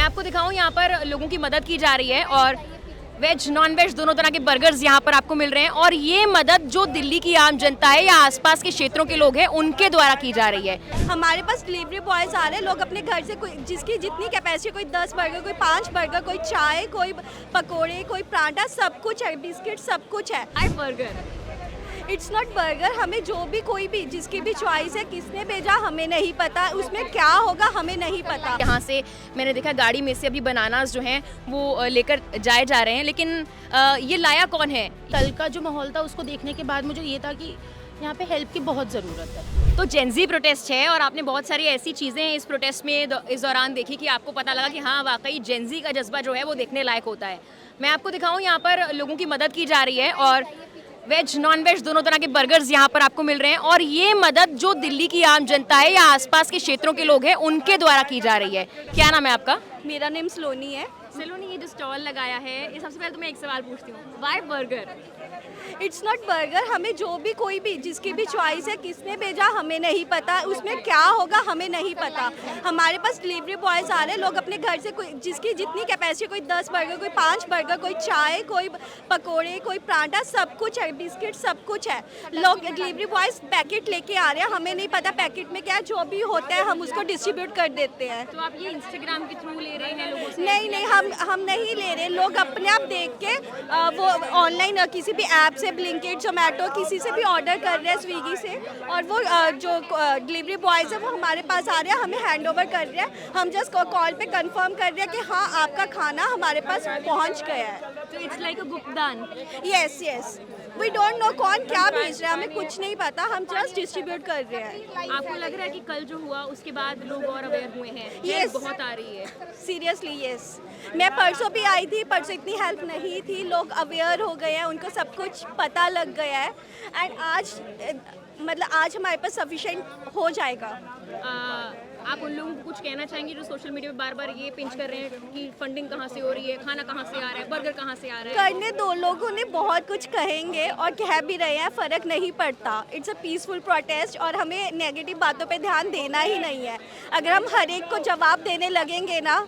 आपको दिखाऊं, यहाँ पर लोगों की मदद की जा रही है और वेज नॉन वेज दोनों तरह के बर्गर्स यहाँ पर आपको मिल रहे हैं। और ये मदद जो दिल्ली की आम जनता है या आसपास के क्षेत्रों के लोग हैं उनके द्वारा की जा रही है। हमारे पास डिलीवरी बॉयज आ रहे हैं, लोग अपने घर से कोई जिसकी जितनी कैपेसिटी, कोई 10 बर्गर, कोई 5 बर्गर, कोई चाय, कोई पकोड़े, कोई पराठा, सब कुछ है, बिस्किट सब कुछ है। बर्गर इट्स नॉट बर्गर, हमें जो भी कोई भी जिसकी भी चॉइस है, किसने भेजा हमें नहीं पता, उसमें क्या होगा हमें नहीं पता। यहाँ से मैंने देखा गाड़ी में से अभी बनानास जो हैं वो लेकर जाए जा रहे हैं, लेकिन ये लाया कौन है? कल का जो माहौल था उसको देखने के बाद मुझे ये था कि यहाँ पे हेल्प की बहुत ज़रूरत है। तो जेंजी प्रोटेस्ट है और आपने बहुत सारी ऐसी चीज़ें इस प्रोटेस्ट में इस दौरान देखी कि आपको पता लगा कि हाँ वाकई जेंजी का जज्बा जो है वो देखने लायक होता है। मैं आपको दिखाऊं, यहाँ पर लोगों की मदद की जा रही है और वेज नॉन वेज दोनों तरह के बर्गर्स यहाँ पर आपको मिल रहे हैं। और ये मदद जो दिल्ली की आम जनता है या आसपास के क्षेत्रों के लोग हैं उनके द्वारा की जा रही है। क्या नाम है आपका? मेरा नेम सलोनी है। सलोनी, ये जो स्टॉल लगाया है, ये सबसे पहले तो मैं एक सवाल पूछती हूँ, why burger? It's not burger, हमें जो भी कोई भी जिसकी भी चॉइस है, किसने भेजा हमें नहीं पता, उसमें क्या होगा हमें नहीं पता। हमारे पास डिलीवरी बॉयज आ रहे हैं, लोग अपने घर से कोई जिसकी जितनी कैपेसिटी, कोई 10 बर्गर, कोई 5 बर्गर, कोई चाय, कोई पकोड़े, कोई पराठा, सब कुछ है, बिस्किट सब कुछ है। लोग डिलीवरी बॉयज पैकेट लेके आ रहे हैं, हमें नहीं पता पैकेट में क्या है, जो भी होता है हम उसको डिस्ट्रीब्यूट कर देते हैं। तो आप ये इंस्टाग्राम के थ्रू ले रहे हैं लोगों से? नहीं, हम नहीं ले रहे, लोग अपने आप देख के वो ऑनलाइन किसी भी ऐप से, ब्लिंकिट, जोमेटो, किसी से भी ऑर्डर कर रहे हैं, स्विगी से, और वो जो डिलीवरी बॉयज है वो हमारे पास आ रहे हैं, हमें हैंड ओवर कर रहे हैं। हम जस्ट कॉल पे कंफर्म कर रहे हैं कि हाँ आपका खाना हमारे पास पहुंच गया है। तो इट्स लाइक अ गुप्तदान। यस, वी डोंट नो कौन क्या भेज रहा है, हमें कुछ नहीं पता, हम जस्ट डिस्ट्रीब्यूट कर रहे हैं। आपको लग रहा है कि कल जो हुआ उसके बाद लोग और अवेयर हुए हैं? Yes. बहुत आ रही है। सीरियसली यस, मैं परसों भी आई थी, परसों इतनी हेल्प नहीं थी, लोग अवेयर हो गए हैं, उनको सब कुछ पता लग गया है। एंड आज हमारे पास सफिशिएंट हो जाएगा। आप उन लोगों को कुछ कहना चाहेंगे जो सोशल मीडिया पे बार बार ये पिंच कर रहे हैं कि फंडिंग कहाँ से हो रही है, खाना कहाँ से आ रहा है, बर्गर कहाँ से आ रहा है? करने दो, लोगों ने बहुत कुछ कहेंगे और कह भी रहे हैं, फ़र्क नहीं पड़ता। इट्स अ पीसफुल प्रोटेस्ट और हमें नेगेटिव बातों पे ध्यान देना ही नहीं है। अगर हम हर एक को जवाब देने लगेंगे ना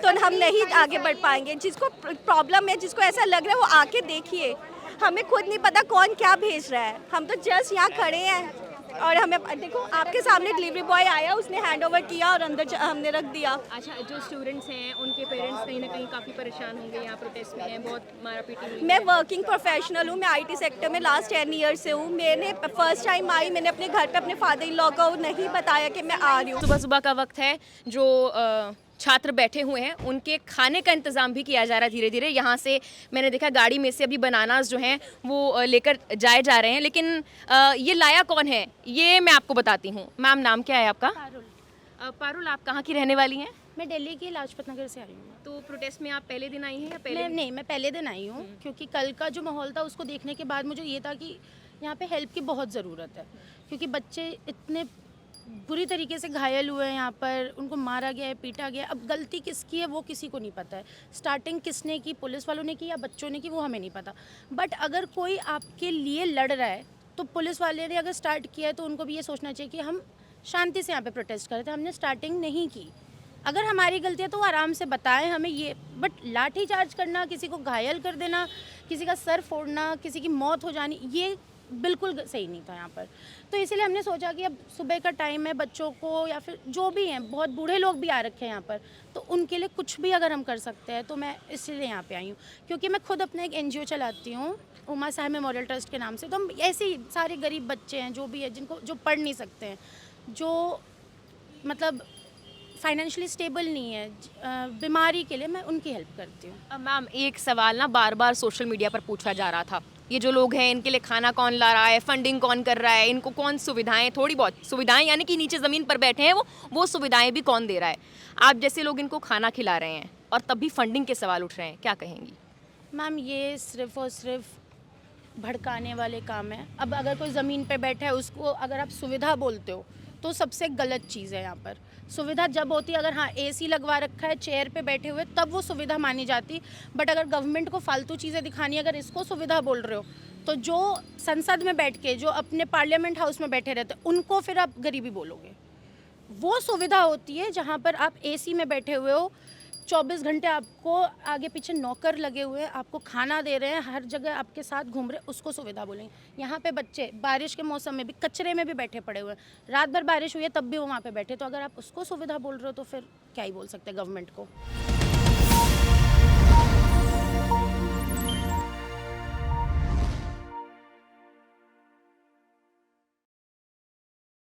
तो हम नहीं आगे बढ़ पाएंगे। जिसको प्रॉब्लम है, जिसको ऐसा लग रहा है, वो आके देखिए। हमें खुद नहीं पता कौन क्या भेज रहा है, हम तो जस्ट यहाँ खड़े हैं और हमें देखो आपके सामने डिलीवरी बॉय आया, उसने हैंड ओवर किया और अंदर हमने रख दिया। अच्छा, जो स्टूडेंट्स हैं उनके पेरेंट्स कहीं ना कहीं काफ़ी परेशान होंगे, यहाँ प्रोटेस्ट में हैं, बहुत मारा पीटी हुई। मैं वर्किंग प्रोफेशनल हूँ, मैं आईटी सेक्टर में लास्ट 10 ईयर से हूँ। मैंने फर्स्ट टाइम आई, मैंने अपने घर पे अपने फादर इन लॉ को नहीं बताया कि मैं आ रही हूँ। सुबह सुबह का वक्त है, जो छात्र बैठे हुए हैं उनके खाने का इंतज़ाम भी किया जा रहा है धीरे धीरे। यहाँ से मैंने देखा गाड़ी में से अभी बनानास जो हैं वो लेकर जाए जा रहे हैं, लेकिन ये लाया कौन है ये मैं आपको बताती हूँ। मैम, नाम क्या है आपका? पारुल, आप कहाँ की रहने वाली हैं? मैं दिल्ली की लाजपत नगर से आई हूँ। तो प्रोटेस्ट में आप पहले दिन आई हैं या पहले? नहीं, मैं पहले दिन आई हूँ, क्योंकि कल का जो माहौल था उसको देखने के बाद मुझे ये था कि यहाँ पे हेल्प की बहुत ज़रूरत है, क्योंकि बच्चे इतने बुरी तरीके से घायल हुए हैं, यहाँ पर उनको मारा गया है, पीटा गया है। अब गलती किसकी है वो किसी को नहीं पता है। स्टार्टिंग किसने की, पुलिस वालों ने की या बच्चों ने की, वो हमें नहीं पता। बट अगर कोई आपके लिए लड़ रहा है तो पुलिस वाले ने अगर स्टार्ट किया है तो उनको भी ये सोचना चाहिए कि हम शांति से यहाँ पे प्रोटेस्ट कर रहे थे, हमने स्टार्टिंग नहीं की। अगर हमारी गलती है तो वो आराम से बताएं हमें ये, बट लाठी चार्ज करना, किसी को घायल कर देना, किसी का सर फोड़ना, किसी की मौत हो जानी, ये बिल्कुल सही नहीं था यहाँ पर। तो इसीलिए हमने सोचा कि अब सुबह का टाइम है, बच्चों को या फिर जो भी हैं, बहुत बूढ़े लोग भी आ रखे हैं यहाँ पर, तो उनके लिए कुछ भी अगर हम कर सकते हैं तो मैं इसलिए यहाँ पे आई हूँ। क्योंकि मैं खुद अपना एक NGO चलाती हूँ, उमा साहब मेमोरियल ट्रस्ट के नाम से। तो हम ऐसे ही सारे गरीब बच्चे हैं जो भी है, जिनको जो पढ़ नहीं सकते हैं, जो मतलब फाइनेंशियली स्टेबल नहीं है, बीमारी के लिए मैं उनकी हेल्प करती हूँ। मैम, एक सवाल ना बार बार सोशल मीडिया पर पूछा जा रहा था, ये जो लोग हैं इनके लिए खाना कौन ला रहा है, फंडिंग कौन कर रहा है, इनको कौन सुविधाएं, थोड़ी बहुत सुविधाएं यानी कि नीचे ज़मीन पर बैठे हैं वो सुविधाएं भी कौन दे रहा है? आप जैसे लोग इनको खाना खिला रहे हैं और तब भी फंडिंग के सवाल उठ रहे हैं, क्या कहेंगी? मैम, ये सिर्फ़ और सिर्फ भड़काने वाले काम है। अब अगर कोई ज़मीन पे बैठा है उसको अगर आप सुविधा बोलते हो तो सबसे गलत चीज़ है। यहाँ पर सुविधा जब होती है, अगर हाँ AC लगवा रखा है, चेयर पे बैठे हुए, तब वो सुविधा मानी जाती। बट अगर गवर्नमेंट को फालतू चीज़ें दिखानी है, अगर इसको सुविधा बोल रहे हो, तो जो संसद में बैठ के, जो अपने पार्लियामेंट हाउस में बैठे रहते हैं, उनको फिर आप गरीबी बोलोगे। वो सुविधा होती है जहाँ पर आप AC में बैठे हुए हो, 24 घंटे आपको आगे पीछे नौकर लगे हुए हैं, आपको खाना दे रहे हैं, हर जगह आपके साथ घूम रहे हैं, उसको सुविधा बोलेंगे। यहाँ पे बच्चे बारिश के मौसम में भी कचरे में भी बैठे पड़े हुए हैं, रात भर बारिश हुई है तब भी वो वहाँ पे बैठे, तो अगर आप उसको सुविधा बोल रहे हो तो फिर क्या ही बोल सकते हैं गवर्नमेंट को।